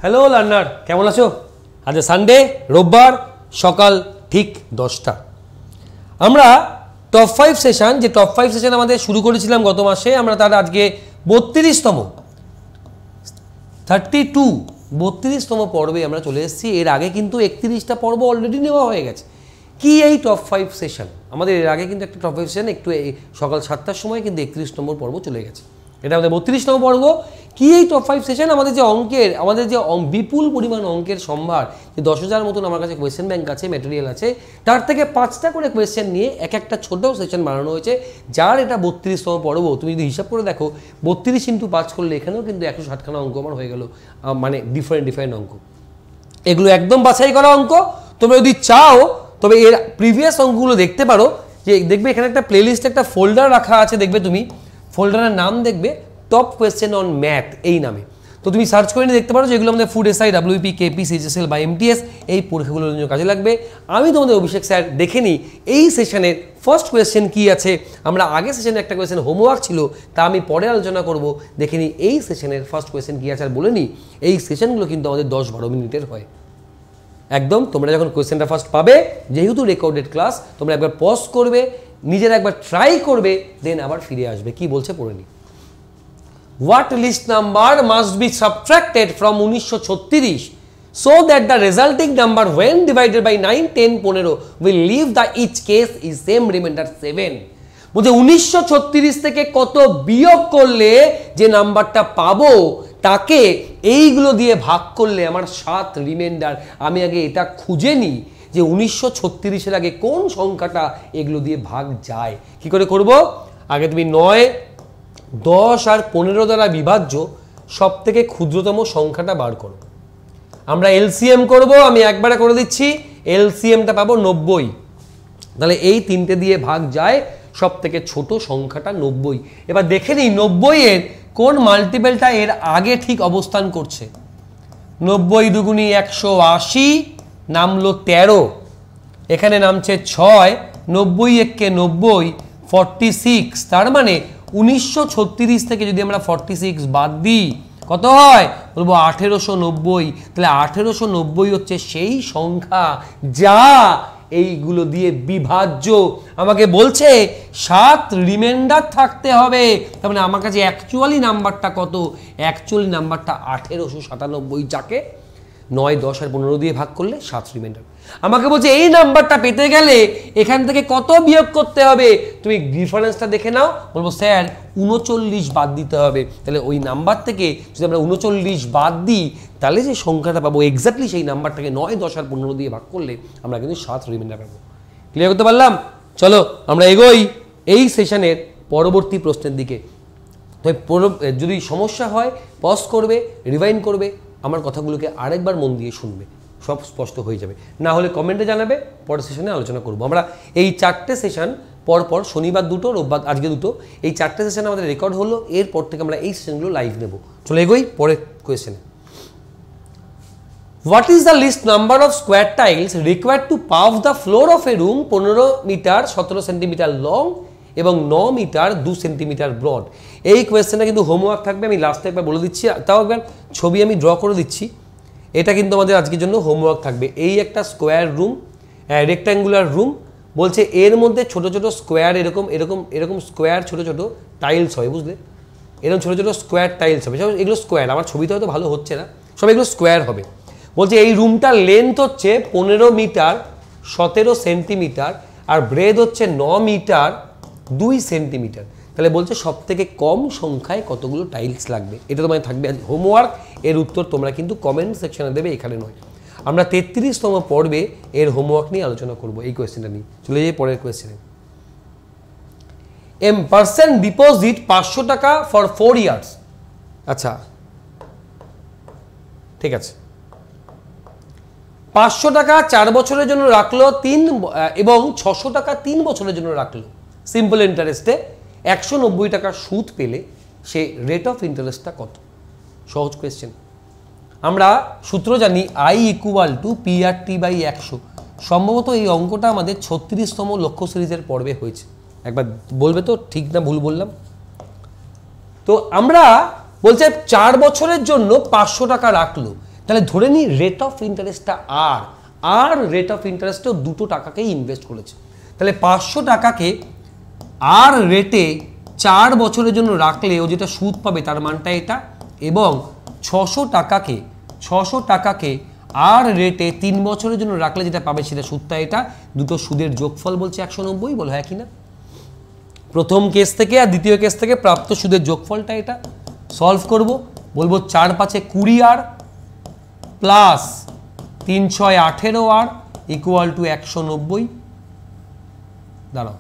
Hello learner, কেমন আছো? আজ সানডে, রোববার সকাল ঠিক 10টা। আমরা টপ 5 সেশন, যে টপ 5 সেশন আমাদের শুরু করেছিলাম গত মাসে, আমরা তার আজকে 32তম পর্বে আমরা চলে এসেছি। এর আগে কিন্তু 31টা পর্ব অলরেডি নেওয়া হয়ে গেছে। কি এই টপ 5 সেশন? আমাদের এর আগে কিন্তু একটা টপ 5 সেশন একটু সকাল 7টার সময় কিন্তু 31 নম্বর পর্ব চলে গেছে। এটা আমাদের 32তম পর্ব। কি এই টপ 5 সেশন? আমাদের যে অঙ্কের, আমাদের যে বিপুল পরিমাণ অঙ্কের সম্ভার, যে 10,000 মতন আমার কাছে কোয়েশ্চেন ব্যাংক আছে, ম্যাটেরিয়াল আছে, তার থেকে 5টা করে কোয়েশ্চেন নিয়ে এক একটা ছোট সেশন বানানো হয়েছে, যার এটা 32তম পর্ব। তুমি যদি হিসাব করে দেখো 32 × 5 করলে এখানেও কিন্তু 160খানা অঙ্ক আমার হয়ে গেল, মানে ডিফারেন্ট অঙ্ক। এগুলো একদম বাছাই করা অঙ্ক। তোমরা যদি চাও তবে এর প্রিভিয়াস অঙ্কগুলো দেখতে পারো। যে দেখবে এখানে একটা প্লেলিস্ট, একটা ফোল্ডার রাখা আছে, দেখবে তুমি ফোল্ডারের নাম দেখবে টপ কোয়েশ্চেন অন ম্যাথ এই নামে। তো তুমি সার্চ করে নিয়ে দেখতে পারো যেগুলো আমাদের food SI, WP, KP, CHSL বা এমটিএস এই পরীক্ষাগুলোর জন্য কাজে লাগবে। আমি তোমাদের অভিষেক স্যার দেখে নিই এই সেশনের ফার্স্ট কোয়েশ্চেন কি আছে। আমরা আগে সেশনে একটা কোয়েশ্চেন হোমওয়ার্ক ছিল, তা আমি পরে আলোচনা করব। দেখে নিই এই সেশনের ফার্স্ট কোয়েশ্চেন কি আছে। আর বলে নিই এই সেশনগুলো কিন্তু আমাদের 10-12 মিনিটের হয় একদম। তোমরা যখন কোয়েশ্চেনটা ফার্স্ট পাবে, যেহেতু রেকর্ডেড ক্লাস, তোমরা একবার পজ করবে, নিজেরা একবার ট্রাই করবে, দেন আবার ফিরে আসবে। কি বলছে পড়ে নি। What least number must be subtracted from 1936 so that the resulting number when divided by 9, 10, 15 will leave the each case is same remainder 7। বলছে 1936 থেকে কত বিয়োগ করলে যে নাম্বারটা পাবো তাকে এইগুলো দিয়ে ভাগ করলে আমার 7 রিমাইন্ডার। আমি আগে এটা খুঁজে নিই যে 1936-এর আগে কোন সংখ্যাটা এগুলো দিয়ে ভাগ যায়। কি করে করব? আগে তুমি 9, 10 আর 15 দ্বারা বিভাজ্য সব থেকে ক্ষুদ্রতম সংখ্যাটা বার করো। আমরা এলসিএম করব। আমি একবারে করে দিচ্ছি, এলসিএমটা পাবো 90। তাহলে এই তিনটে দিয়ে ভাগ যায়, সব থেকে ছোট সংখ্যাটা 90। এবার দেখে নিই 90-এর কোন মাল্টিপলটা এর আগে ঠিক অবস্থান করছে। 90 দুগুণী 180, নামলো 13, এখানে নামছে 6, 90 একে 90, 46। তার মানে 1936 থেকে যদি আমরা 46 বাদ দিই কত হয় বলবো 1890। তাহলে 1890 হচ্ছে সেই সংখ্যা যা এইগুলো দিয়ে বিভাজ্য। আমাকে বলছে 7 রিমাইন্ডার থাকতে হবে। তার মানে আমার কাছে অ্যাকচুয়ালি নাম্বারটা কত? অ্যাকচুয়ালি নাম্বারটা 1897, যাকে 9, 10 আর 15 দিয়ে ভাগ করলে 7 রিমাইন্ডার। আমাকে বলছে এই নাম্বারটা পেতে গেলে এখান থেকে কত বিয়োগ করতে হবে? তুমি ডিফারেন্সটা দেখে নাও। বলবো স্যার 39 বাদ দিতে হবে। তাহলে ওই নাম্বার থেকে যদি আমরা 39 বাদ দিই, তাহলে যে সংখ্যাটা পাবো এক্স্যাক্টলি সেই নাম্বারটাকে 9, 10 আর 15 দিয়ে ভাগ করলে আমরা কিন্তু 7 রিমাইন্ডার পাবো। ক্লিয়ার করতে পারলাম? চলো আমরা এগোই এই সেশনের পরবর্তী প্রশ্নের দিকে। তো যদি সমস্যা হয় পজ করবে, রিভাইন্ড করবে, আমার কথাগুলোকে আরেকবার মন দিয়ে শুনবে, সব স্পষ্ট হয়ে যাবে। না হলে কমেন্টে জানাবে, পরের সেশনে আলোচনা করব। আমরা এই 4টে সেশন পরপর, শনিবার 2টো, রোববার আজকে 2টো, এই 4টে সেশন আমাদের রেকর্ড হলো। এরপর থেকে আমরা এই সেশনগুলো লাইভ নেব। চলে এগোই পরের কোয়েশ্চেনে। What is the least number of square tiles required to pave the floor of a room 15 metre 17 centimetre long এবং 9 মিটার 2 সেন্টিমিটার ব্রড? এই কোয়েশ্চেনটা কিন্তু হোমওয়ার্ক থাকবে। আমি লাস্টে একবার বলে দিচ্ছি, তাও একবার ছবি আমি ড্র করে দিচ্ছি। এটা কিন্তু আমাদের আজকের জন্য হোমওয়ার্ক থাকবে। এই একটা স্কোয়ার রুম, রেক্ট্যাঙ্গুলার রুম। বলছে এর মধ্যে ছোট ছোট স্কোয়ার, এরকম এরকম এরকম স্কোয়ার ছোট ছোট টাইলস হয়, বুঝলে? এরকম ছোট ছোট স্কোয়ার টাইলস হবে। এগুলো স্কোয়ার, আমার ছবিতে হয়তো ভালো হচ্ছে না, সব এগুলো স্কোয়ার হবে। বলছে এই রুমটার লেন্থ হচ্ছে 15 মিটার 17 সেন্টিমিটার আর ব্রেড হচ্ছে 9 মিটার 2 সেন্টিমিটার। তাহলে বলছে সব থেকে কম সংখ্যায় কতগুলো টাইলস লাগবে। এটা তোমায় থাকবে হোমওয়ার্ক। এর উত্তর তোমরা কিন্তু কমেন্ট সেকশনে দেবে, এখানে নয়। আমরা 33তম পর্বে এর হোমওয়ার্ক নিয়ে আলোচনা করব, এই কোয়েশ্চেনটা নিয়ে। চলে যাই পরের কোয়েশ্চেনে। পার্সন ডিপোজিট 500 টাকা ফর 4 ইয়ার্স। আচ্ছা ঠিক আছে, 500 টাকা 4 বছরের জন্য রাখলো, এবং 600 টাকা 3 বছরের জন্য রাখলো সিম্পল ইন্টারেস্টে। 190 টাকা সুদ পেলে সে রেট অফ ইন্টারেস্টটা কত? সহজ কোয়েশ্চেন। আমরা সূত্র জানি I = PRT/100। সম্ভবত এই অঙ্কটা আমাদের 36তম লক্ষ্য সিরিজের পর্বে হয়েছে। একবার বলবে তো ঠিক না ভুল বললাম? তো আমরা বলছে 4 বছরের জন্য 500 টাকা রাখলো, তাহলে ধরে নিই রেট অফ ইন্টারেস্টটা আর রেট অফ ইন্টারেস্টেও 2 টাকাকেই ইনভেস্ট করেছে। তাহলে 500 টাকাকে আর রেটে 4 বছরের জন্য রাখলে ও যেটা সুদ পাবে তার মানটা এটা, এবং 600 টাকাকে আর রেটে 3 বছরের জন্য রাখলে যেটা পাবে সেটা সুদটা এটা। দুটো সুদের যোগফল বলছে 190, বলো হ্যাঁ কি না? প্রথম কেস থেকে আর দ্বিতীয় কেস থেকে প্রাপ্ত সুদের যোগফলটা এটা। সলভ করব, বলবো 4 5 20 আর প্লাস 3 6 18 আর ইকুয়াল টু 190। দাঁড়াও,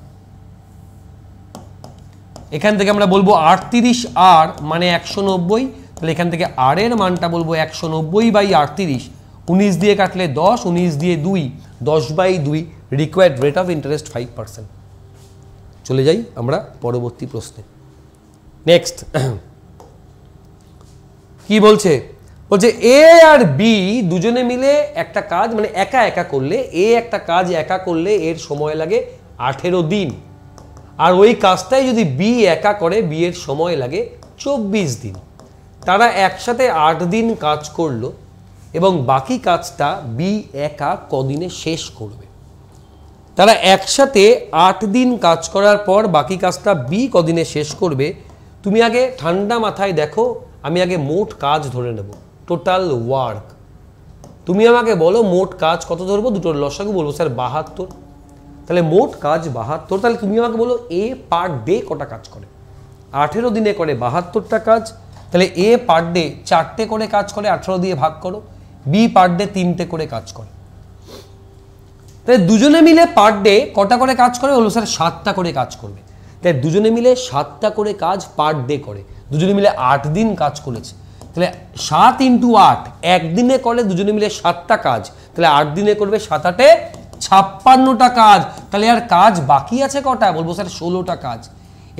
এখান থেকে আমরা বলবো 38 আর মানে 190, তাহলে এখান থেকে আর এর মানটা বলবো 190/38, 19 দিয়ে কাটলে 10, 19 দিয়ে 2, 10/2, রিকোয়ার্ড রেট অফ ইন্টারেস্ট 5%। চলে যাই আমরা পরবর্তী প্রশ্নে। নেক্সট কি বলছে? বলছে এ আর বি দুজনে মিলে একটা কাজ, মানে একা একা করলে, এ একটা কাজ একা করলে এর সময় লাগে 18 দিন, আর ওই কাজটাই যদি বি একা করে বি এর সময় লাগে 24 দিন। তারা একসাথে 8 দিন কাজ করলো এবং বাকি কাজটা বি একা কদিনে শেষ করবে? তারা একসাথে 8 দিন কাজ করার পর বাকি কাজটা বি কদিনে শেষ করবে? তুমি আগে ঠান্ডা মাথায় দেখো, আমি আগে মোট কাজ ধরে নেব, টোটাল ওয়ার্ক। তুমি আমাকে বলো মোট কাজ কত ধরবো, দুটোর লসাগু বলবো স্যার 72। তাহলে মোট কাজ 72, তাহলে তুমি আমাকে বলো এ পার ডে কটা কাজ করে? 18 দিনে করে 72টা কাজ, তাহলে এ পার ডে 4টে করে কাজ করে, 18 দিয়ে ভাগ করো। বি পার ডে 3টে করে কাজ করে। তাহলে দুজনে মিলে পার ডে কটা করে কাজ করে? বলবো স্যার 7টা করে কাজ করবে। তাই দুজনে মিলে 7টা করে কাজ পার ডে করে, দুজনে মিলে 8 দিন কাজ করেছে। তাহলে 7 × 8, একদিনে করে দুজনে মিলে 7টা কাজ, তাহলে 8 দিনে করবে 7 8 56টা কাজ। তাহলে আর কাজ বাকি আছে কটা? বলবো স্যার 16টা কাজ।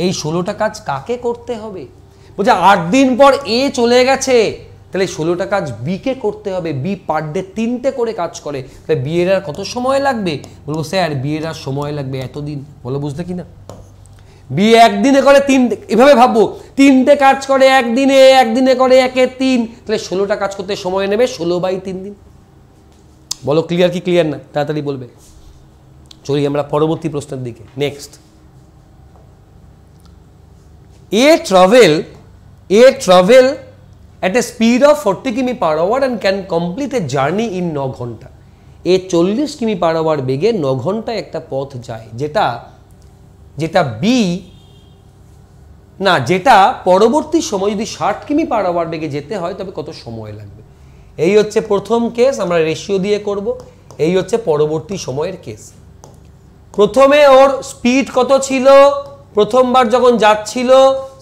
এই 16টা কাজ কাকে করতে হবে? বলছে 8 দিন পর এ চলে গেছে, তাহলে 16টা কাজ বি কে করতে হবে। বি পার ডে 3টে করে কাজ করে, তাহলে বি এর আর কত সময় লাগবে? বলবো স্যার বি এর আর সময় লাগবে এতদিন। বলো বুঝলে কি না? বি একদিনে করে 3, এভাবে ভাববো 3টে কাজ করে একদিনে, একদিনে করে 1 এ 3, তাহলে 16টা কাজ করতে সময় নেবে 16/3 দিন। বলো ক্লিয়ার কি ক্লিয়ার না? তাড়াতাড়ি বলবে। চলি আমরা পরবর্তী প্রশ্নের দিকে। Next, a travel at a speed of 40 km/h and can complete a journey in 9 ঘন্টা। এ 40 km/h বেগে 9 ঘন্টায় একটা পথ যায়, যেটা বি না, যেটা পরবর্তী সময় যদি 60 km/h বেগে যেতে হয় তবে কত সময় লাগবে? এই হচ্ছে প্রথম কেস, আমরা রেশিও দিয়ে করব। এই হচ্ছে পরবর্তী সময়ের কেস। প্রথমে ওর স্পিড কত ছিল? প্রথমবার যখন যাচ্ছিল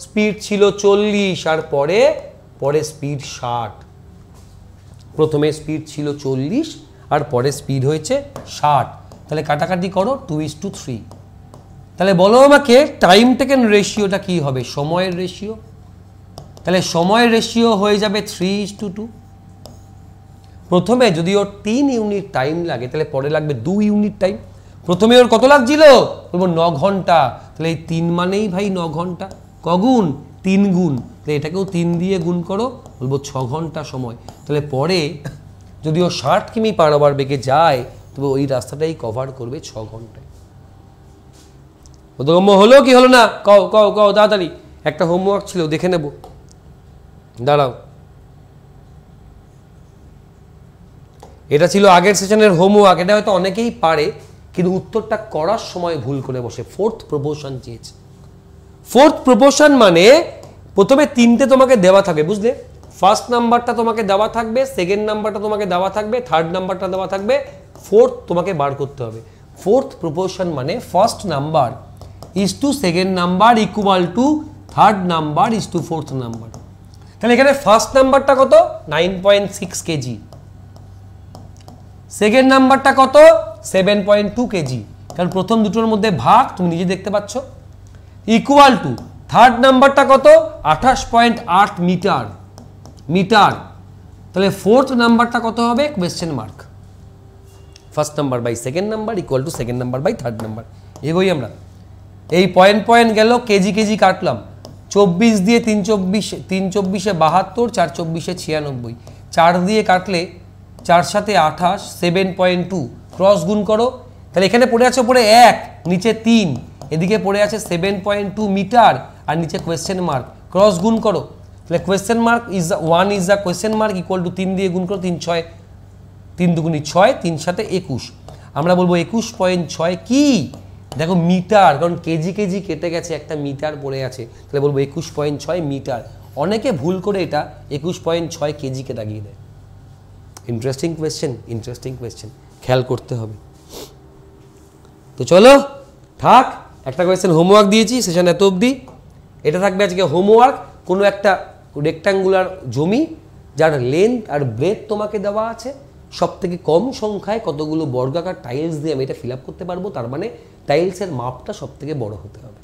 স্পিড ছিল 40, আর পরে স্পিড 60। প্রথমে স্পিড ছিল 40 আর পরে স্পিড হয়েছে 60। তাহলে কাটাকাটি করো 2:3। তাহলে বলো আমাকে টাইম টেকেন রেশিওটা কি হবে? সময়ের রেশিও। তাহলে সময়ের রেশিও হয়ে যাবে 3:2। প্রথমে যদি ওর 3 ইউনিট টাইম লাগে তাহলে পরে লাগবে 2 ইউনিট টাইম। প্রথমে ওর কত লাগছিল? বলবো 9 ঘন্টা। তাহলে এই 3 মানেই ভাই 9 ঘন্টা। কগুণ? 3 গুণ। তাহলে এটাকেও 3 দিয়ে গুণ করো, বলবো 6 ঘন্টা সময়। তাহলে পরে যদি ও 60 km/h বেগে যায় তবে ওই রাস্তাটাই কভার করবে 6 ঘন্টায়। বোধগম্য হলো কি হলো না? কও কও কও তাড়াতাড়ি। একটা হোমওয়ার্ক ছিল, দেখে নেব। দাঁড়াও, এটা ছিল আগের সেশনের হোমওয়ার্ক। এটা হয়তো অনেকেই পারে, কিন্তু উত্তরটা করার সময় ভুল করে বসে। ফোর্থ প্রপোর্শন চেয়েছে। ফোর্থ প্রপোর্শন মানে প্রথমে 3টে তোমাকে দেওয়া থাকবে, বুঝলে? ফার্স্ট নাম্বারটা তোমাকে দেওয়া থাকবে, সেকেন্ড নাম্বারটা তোমাকে দেওয়া থাকবে, থার্ড নাম্বারটা দেওয়া থাকবে, ফোর্থ তোমাকে বার করতে হবে। ফোর্থ প্রপোর্শন মানে first number is to second number equal to third number is to fourth number. তাহলে এখানে ফার্স্ট নাম্বারটা কত? 9.6 কেজি। সেকেন্ড নাম্বারটা কত? 7.2 কেজি। কারণ প্রথম দুটোর মধ্যে ভাগ তুমি নিজে দেখতে পাচ্ছ। ইকুয়াল টু থার্ড নাম্বারটা কত? 28.8 মিটার। তাহলে ফোর্থ নাম্বারটা কত হবে? Question mark. First number by second number equal to second number by third number. এগোই আমরা। এই পয়েন্ট গেল, কেজি কাটলাম। 24 দিয়ে 3 24 72, 4 24 96, 4 দিয়ে কাটলে 4 সাথে 28, 7.2 ক্রস গুণ করো, তাহলে এখানে পড়ে আছে উপরে 1, নিচে 3, এদিকে পড়ে আছে 7.2 মিটার আর নিচে কোয়েশ্চেন মার্ক, ক্রস গুণ করো, তাহলে question mark is 1 is the question mark equal to 3 দিয়ে গুণ করো, 3 6, 3 দুগুণি 6, 3 সাথে 21, আমরা বলবো 21.6 কি, দেখো মিটার, কারণ কেজি কেজি কেটে গেছে, একটা মিটার পড়ে আছে, তাহলে বলবো 21.6 মিটার। অনেকে ভুল করে এটা 21.6 কেজিকে দাগিয়ে দেয়। ইন্টারেস্টিং কোয়েশ্চেন, খেয়াল করতে হবে। তো চলো থাক, একটা কোয়েশ্চেন হোমওয়ার্ক দিয়েছি, সেশন এত অবধি। এটা থাকবে আজকে হোমওয়ার্ক, কোনো একটা রেক্ট্যাঙ্গুলার জমি যার লেন্থ আর ব্রেথ তোমাকে দেওয়া আছে, সব থেকে কম সংখ্যায় কতগুলো বর্গাকার টাইলস দিয়ে আমি এটা ফিল আপ করতে পারবো, তার মানে টাইলসের মাপটা সব থেকে বড় হতে হবে।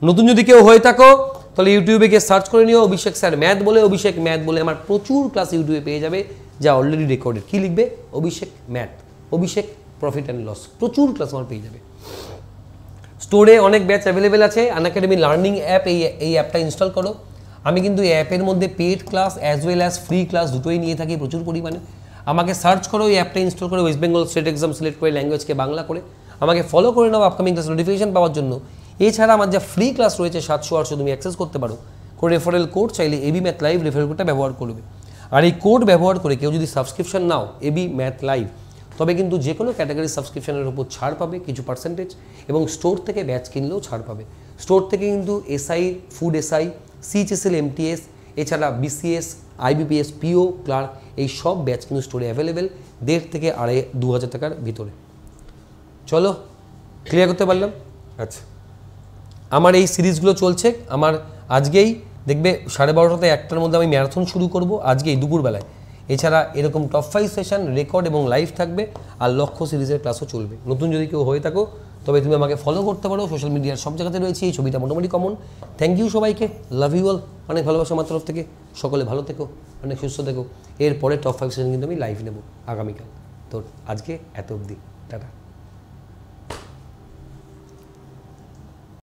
নতুন যদি কেউ হয়ে থাকো তাহলে ইউটিউবে গিয়ে সার্চ করে নিও অভিষেক স্যার ম্যাথ বলে, অভিষেক ম্যাথ বলে আমার প্রচুর ক্লাস ইউটিউবে পেয়ে যাবে, যা অলরেডি রেকর্ডেড। কি লিখবে? Abhishek math, Abhishek profit and loss, প্রচুর ক্লাস আমার পেয়ে যাবে। স্টোরে অনেক ব্যাচ অ্যাভেলেবেল আছে, আনএকাডেমি লার্নিং অ্যাপ, এই অ্যাপটা ইনস্টল করো। আমি কিন্তু এই অ্যাপের মধ্যে paid class as well as free class দুটোই নিয়ে থাকি প্রচুর পরিমাণে। আমাকে সার্চ করো, এই অ্যাপটা ইনস্টল করো, West Bengal state exam select করে ল্যাঙ্গুয়েজকে বাংলা করে আমাকে ফলো করে নাও আপকামিং ক্লাস নোটিফিকেশন পাওয়ার জন্য। এছাড়া আমার যা ফ্রি ক্লাস রয়েছে 700-800 তুমি অ্যাক্সেস করতে পারো। কোনো রেফারেল কোড চাইলে এবি ম্যাথ লাইভ রেফারেল কোডটা ব্যবহার করবে। আর এই কোড ব্যবহার করে কেউ যদি সাবস্ক্রিপশন নাও এবি ম্যাথ লাইভ, তবে কিন্তু যে কোনো ক্যাটাগরি সাবস্ক্রিপশনের উপর ছাড় পাবে কিছু পার্সেন্টেজ, এবং স্টোর থেকে ব্যাচ কিনলেও ছাড় পাবে। স্টোর থেকে কিন্তু SI, food SI, CHSL, MTS, এছাড়া বিসিএস, আইবিপিএস, পিও, ক্লার্ক, এই সব ব্যাচ কিন্তু স্টোরে অ্যাভেলেবেল 1.5 থেকে 2,500 টাকার ভিতরে। চলো ক্লিয়ার করতে পারলাম? আচ্ছা, আমার এই সিরিজগুলো চলছে, আমার আজকেই দেখবে 12:30 1টার মধ্যে আমি ম্যারাথন শুরু করব, আজকেই দুপুরবেলায়। এছাড়া এরকম টপ 5 সেশন রেকর্ড এবং লাইভ থাকবে, আর লক্ষ্য সিরিজের ক্লাসও চলবে। নতুন যদি কেউ হয়ে থাকো তবে তুমি আমাকে ফলো করতে পারো, সোশ্যাল মিডিয়ার সব জায়গাতে রয়েছে, এই ছবিটা মোটামুটি কমন। থ্যাংক ইউ সবাইকে, লাভ ইউ অল, অনেক ভালোবাসা আমার তরফ থেকে। সকলে ভালো থেকো, অনেক সুস্থ থেকো। এরপরে টপ 5 সেশন কিন্তু আমি লাইভ নেব আগামীকাল। তো আজকে এত অবধি, টাটা।